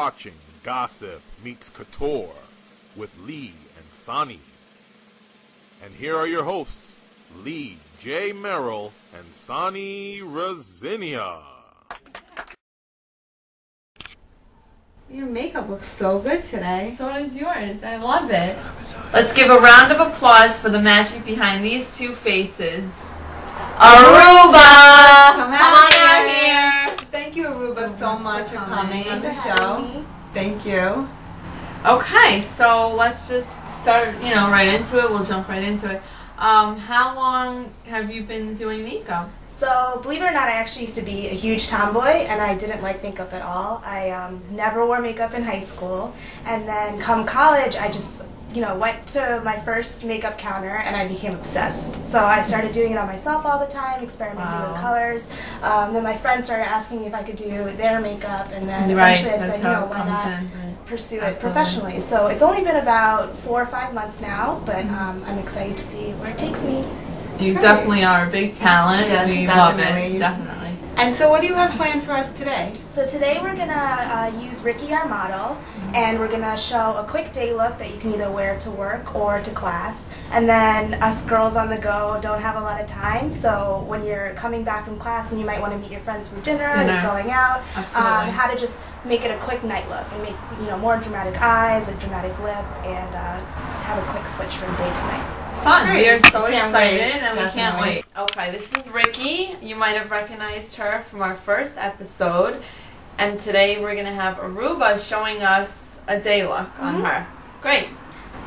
watching Gossip Meets Couture with Lee and Sonny. And here are your hosts, Lee J. Merrill and Sonny Rozinia. Your makeup looks so good today. So does yours. I love it. Let's give a round of applause for the magic behind these two faces. Arooba! Come on out here. Thank you, Arooba, so much for coming on the show. Thank you. Okay, so let's just start, right into it. We'll jump right into it. How long have you been doing makeup? So, believe it or not, I actually used to be a huge tomboy, and I didn't like makeup at all. I never wore makeup in high school, and then come college, I just, went to my first makeup counter, and I became obsessed. So I started doing it on myself all the time, experimenting with colors. Then my friends started asking me if I could do their makeup, and then eventually I said, why not pursue it professionally. So it's only been about 4 or 5 months now, but I'm excited to see where it takes me. You definitely are a big talent. Yes, we love it, definitely. And so what do you have planned for us today? So today we're going to use Rikki, our model, and we're going to show a quick day look that you can either wear to work or to class. And then us girls on the go don't have a lot of time, so when you're coming back from class and you might want to meet your friends for dinner. Or going out, how to just make it a quick night look and make more dramatic eyes or dramatic lip and have a quick switch from day to night. Fun. Great. We are so excited and Definitely. we can't wait. Okay, this is Rikki. You might have recognized her from our first episode. And today we're going to have Arooba showing us a day look on her. Great.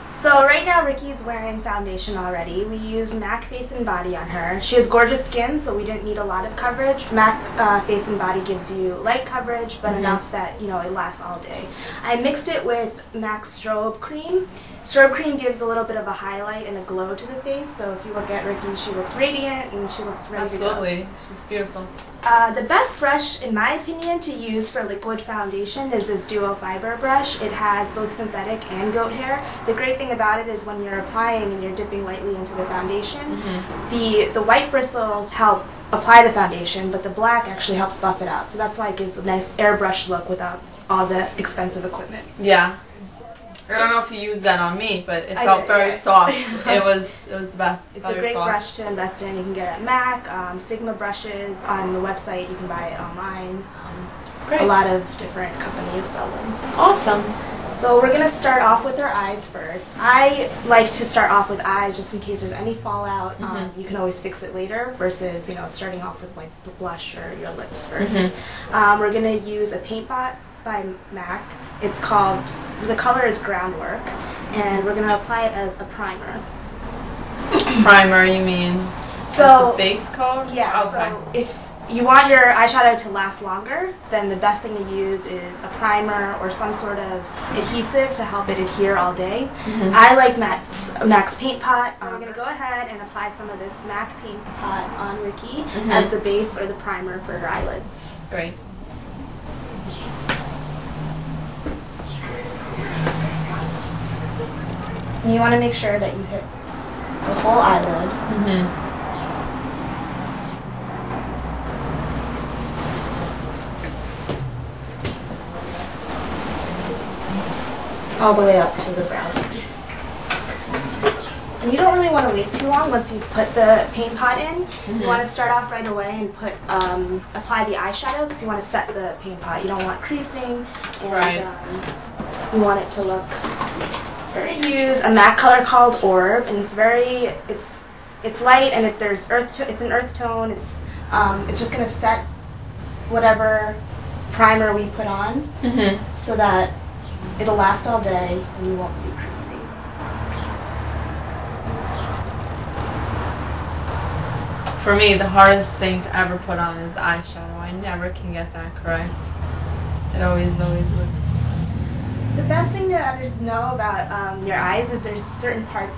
So right now Rikki's wearing foundation already. We used MAC Face and Body on her. She has gorgeous skin, so we didn't need a lot of coverage. MAC Face and Body gives you light coverage, but enough that it lasts all day. I mixed it with MAC Strobe Cream. Strobe Cream gives a little bit of a highlight and a glow to the face, so if you look at Rikki, she looks radiant and she looks ready to go. Absolutely. She's beautiful. The best brush, in my opinion, to use for liquid foundation is this Duo Fiber brush. It has both synthetic and goat hair. The great thing about it is when you're applying and you're dipping lightly into the foundation, the white bristles help apply the foundation, but the black actually helps buff it out. So that's why it gives a nice airbrush look without all the expensive equipment. Yeah. I don't know if you used that on me, but it felt very soft. It was the best. It's a great brush to invest in. You can get it at MAC, Sigma brushes on the website. You can buy it online. A lot of different companies sell them. Awesome. So we're going to start off with our eyes first. I like to start off with eyes just in case there's any fallout. You can always fix it later versus starting off with like the blush or your lips first. We're going to use a paint pot by MAC. It's called, the color is Groundwork, and we're going to apply it as a primer. Primer, you mean? So the base coat? Yeah, okay. So if you want your eyeshadow to last longer, then the best thing to use is a primer or some sort of adhesive to help it adhere all day. I like MAC's Paint Pot. So we're going to go ahead and apply some of this MAC Paint Pot on Rikki as the base or the primer for her eyelids. Great. And you want to make sure that you hit the whole eyelid. All the way up to the brow. And you don't really want to wait too long once you put the paint pot in. You want to start off right away and apply the eyeshadow because you want to set the paint pot. You don't want creasing, and you want it to look. Use a MAC color called Orb, and it's light and it's an earth tone. It's just gonna set whatever primer we put on so that it'll last all day and you won't see creasing. For me, the hardest thing to ever put on is the eyeshadow. I never can get that correct. It always looks. The best thing to know about your eyes is there's certain parts,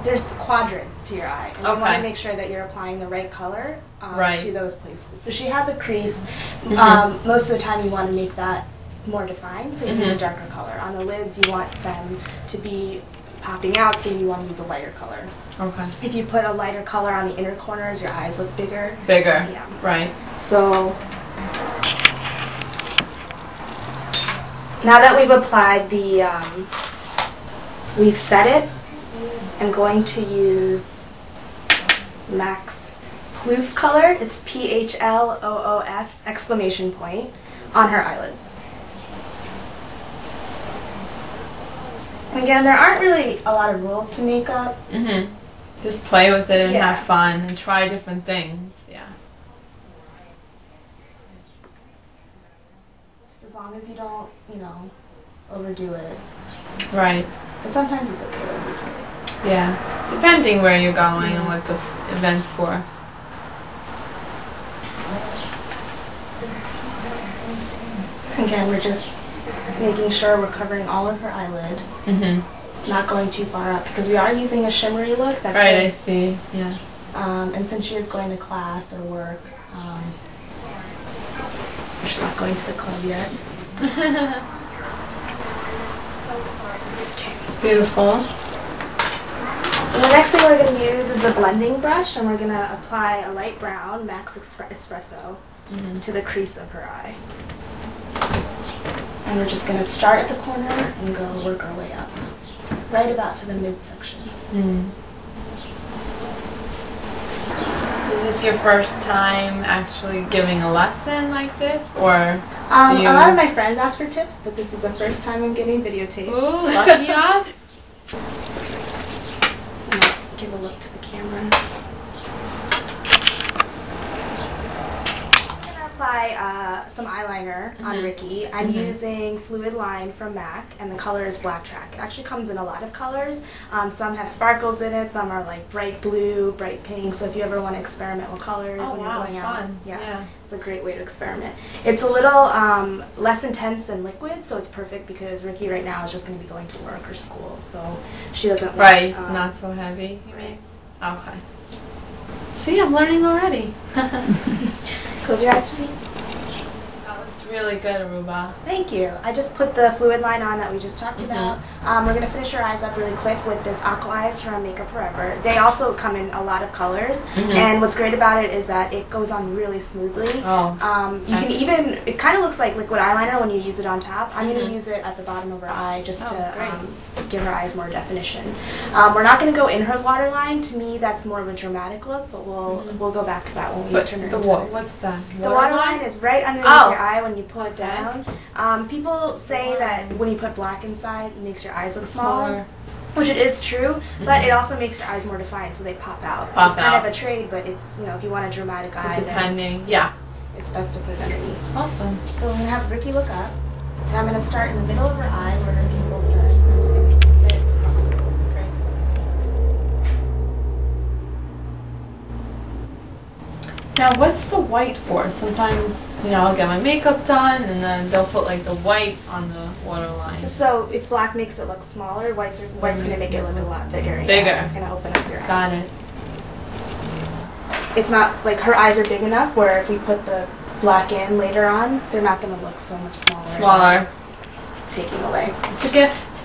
there's quadrants to your eye, and you want to make sure that you're applying the right color to those places. So she has a crease. Most of the time you want to make that more defined, so you use a darker color. On the lids you want them to be popping out, so you want to use a lighter color. Okay. If you put a lighter color on the inner corners, your eyes look bigger. Bigger. Yeah. Right. So Now that we've applied we've set it, I'm going to use MAC's Ploof color. It's PHLOOF exclamation point on her eyelids. And again, there aren't really a lot of rules to makeup. Just play with it and Yeah. have fun and try different things. Yeah. Just as long as you don't, overdo it. Right. And sometimes it's okay to overdo it. Yeah. Depending where you're going and what the event's for. Again, we're just making sure we're covering all of her eyelid, not going too far up, because we are using a shimmery look. That Right, could, I see. Yeah. and since she is going to class or work, she's not going to the club yet. Beautiful. So the next thing we're going to use is a blending brush, and we're going to apply a light brown MAC's Espresso to the crease of her eye. And we're just going to start at the corner and work our way up, right about to the midsection. Is this your first time actually giving a lesson like this, or A lot of my friends ask for tips, but this is the first time I'm getting videotaped. Ooh, lucky us! Give a look to the camera. I'm going to apply some eyeliner on Rikki. I'm using Fluid Line from MAC, and the color is Black Track. It actually comes in a lot of colors. Some have sparkles in it, some are like bright blue, bright pink, so if you ever want to experiment with colors when you're going out, Yeah. it's a great way to experiment. It's a little less intense than liquid, so it's perfect because Rikki right now is just going to be going to work or school, so she doesn't want... Right, not so heavy, you mean? Okay. See, I'm learning already. Close your eyes for me. That looks really good, Arooba. Thank you. I just put the fluid line on that we just talked about. We're going to finish your eyes up really quick with this Aqua Eyes from Makeup Forever. They also come in a lot of colors, and what's great about it is that it goes on really smoothly. You can even, it kind of looks like liquid eyeliner when you use it on top. I'm going to use it at the bottom of her eye just to give her eyes more definition. We're not going to go in her waterline. To me, that's more of a dramatic look, but we'll go back to that when we turn her into it. What's that? The waterline is right underneath your eye when you pull it down. People say that when you put black inside, it makes your eyes look smaller. Which it is true, but it also makes your eyes more defined, so they pop out. It's kind of a trade, but it's, if you want a dramatic eye, Depending, it's best to put it underneath. Awesome. So I'm going to have Rikki look up, and I'm going to start in the middle of her eye where her pupil starts, and I'm just going to sweep it across. Great. Now, what's the white for? Sometimes, I'll get my makeup done, and then they'll put like the white on the waterline. So if black makes it look smaller, white's going to make it look a lot bigger. Bigger. Yeah, it's going to open up your eyes. Got it. It's not like her eyes are big enough where if we put the black in later on, they're not going to look so much smaller. Smaller. It's taking away. It's a gift.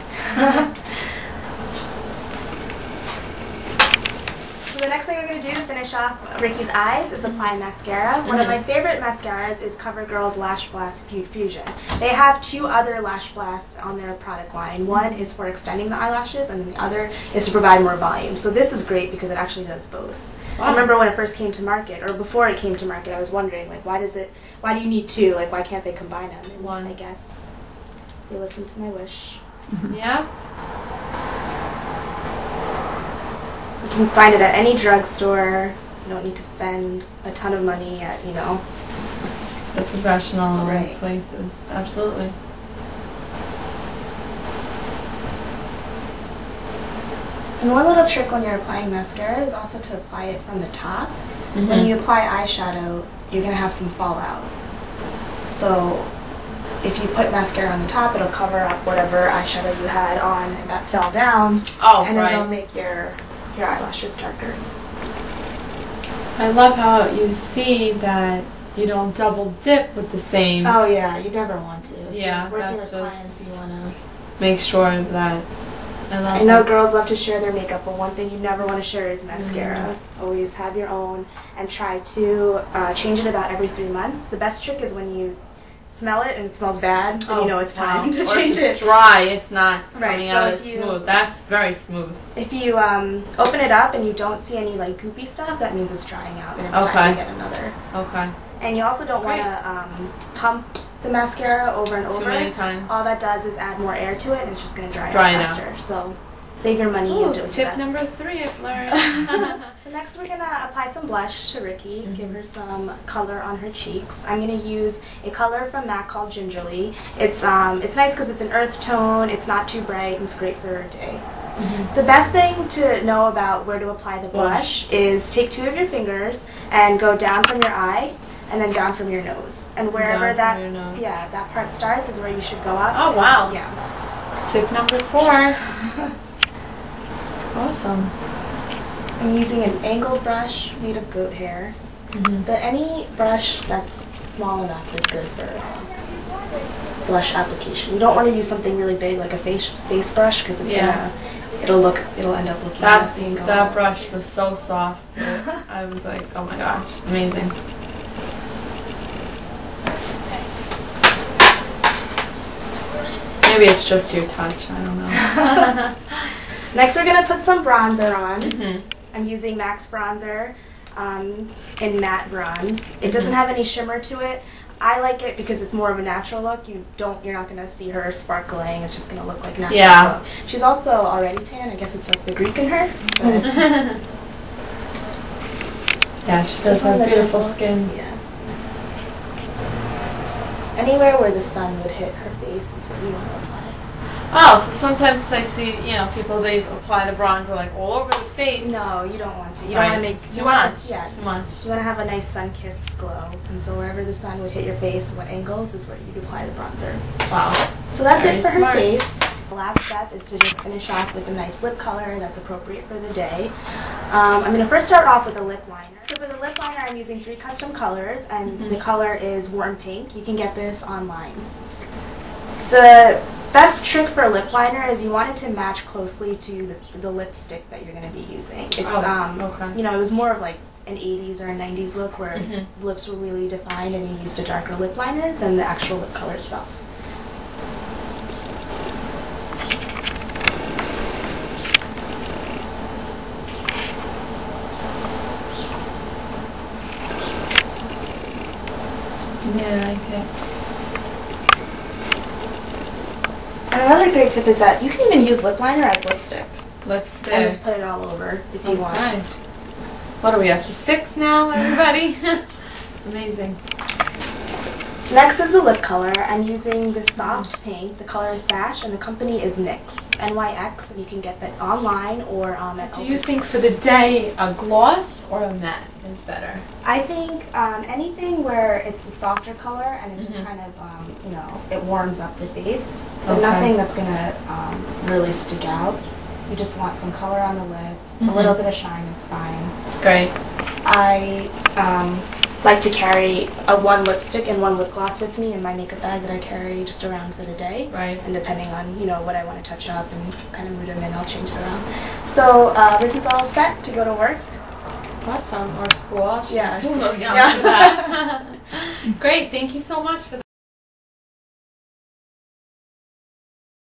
So the next thing we're going to do to finish off Rikki's eyes is apply mascara. One of my favorite mascaras is CoverGirl's Lash Blast Fusion. They have two other lash blasts on their product line. One is for extending the eyelashes, and the other is to provide more volume. So this is great because it actually does both. Wow. I remember when it first came to market, or before it came to market, I was wondering, like, why do you need two? Like, why can't they combine them? And One. I guess they listened to my wish. Yeah. You can find it at any drugstore. You don't need to spend a ton of money at, The professional places. Absolutely. And one little trick when you're applying mascara is also to apply it from the top. When you apply eyeshadow, you're going to have some fallout. So if you put mascara on the top, it'll cover up whatever eyeshadow you had on that fell down. And it'll make your eyelashes darker. I love how you see that you don't double dip with the same. Oh yeah, you never want to. Yeah, working that's with clients, just you want to make sure that. I know girls love to share their makeup, but one thing you never want to share is mascara. Always have your own, and try to change it about every 3 months. The best trick is when you smell it and it smells bad, then you know it's time to or change if it's it. dry, it's not coming Right, so out if as you- smooth. That's very smooth. If you open it up and you don't see any like goopy stuff, that means it's drying out and it's time Okay. to get another. Okay. And you also don't want to pump the mascara over and over. Too many times. All that does is add more air to it and it's just going to dry Dry out it faster. So save your money Ooh, and do tip that. number 3 I've learned. So next we're going to apply some blush to Rikki, give her some color on her cheeks. I'm going to use a color from MAC called Gingerly. It's nice because it's an earth tone, it's not too bright, and it's great for her day. The best thing to know about where to apply the blush is take 2 of your fingers and go down from your eye and then down from your nose. And wherever Down from your nose. that part starts is where you should go up. Oh, wow. Yeah. Tip number 4. Awesome. I'm using an angled brush made of goat hair. But any brush that's small enough is good for blush application. You don't want to use something really big like a face brush because it's it'll end up looking messy and go That all brush was so soft. That I was like, oh my gosh, amazing. Maybe it's just your touch. I don't know. Next we're going to put some bronzer on. I'm using MAC's bronzer in matte bronze. It doesn't have any shimmer to it. I like it because it's more of a natural look. You're not going to see her sparkling. It's just going to look like natural look. She's also already tan. I guess it's like the Greek in her. But Yeah, she does have beautiful skin. Yeah. Anywhere where the sun would hit her face is what you want to apply. Oh, so sometimes I see, people, they apply the bronzer like all over the face. No, you don't want to. You don't want to make too much. Yeah, Too much. you want to have a nice sun-kissed glow, and so wherever the sun would hit your face, what angles is where you'd apply the bronzer. Wow. So that's Very it for smart. her face. The last step is to just finish off with a nice lip color that's appropriate for the day. I'm going to first start off with a lip liner. So for the lip liner, I'm using 3 custom colors, and the color is Warm Pink. You can get this online. The best trick for a lip liner is you want it to match closely to the lipstick that you're going to be using. It's okay. it was more of like an 80s or a 90s look where the lips were really defined and you used a darker lip liner than the actual lip color itself. Yeah, I like it. And another great tip is that you can even use lip liner as lipstick. Lipstick. And just put it all over if you want. Okay. What are we up to? 6 now, everybody? Amazing. Next is the lip color. I'm using this soft pink. The color is Sash, and the company is NYX. NYX, and you can get that online or at Do you think for the day a gloss or a matte is better? I think anything where it's a softer color and it's just kind of, it warms up the face, but nothing that's going to really stick out. You just want some color on the lips. A little bit of shine is fine. Great. I like to carry one lipstick and one lip gloss with me in my makeup bag that I carry just around for the day. Right. And depending on, what I want to touch up and kind of mood I'm in, I'll change it around. So Rikki's all set to go to work. Awesome. Or school. She's Yeah. still looking out for that. Great. Thank you so much for that.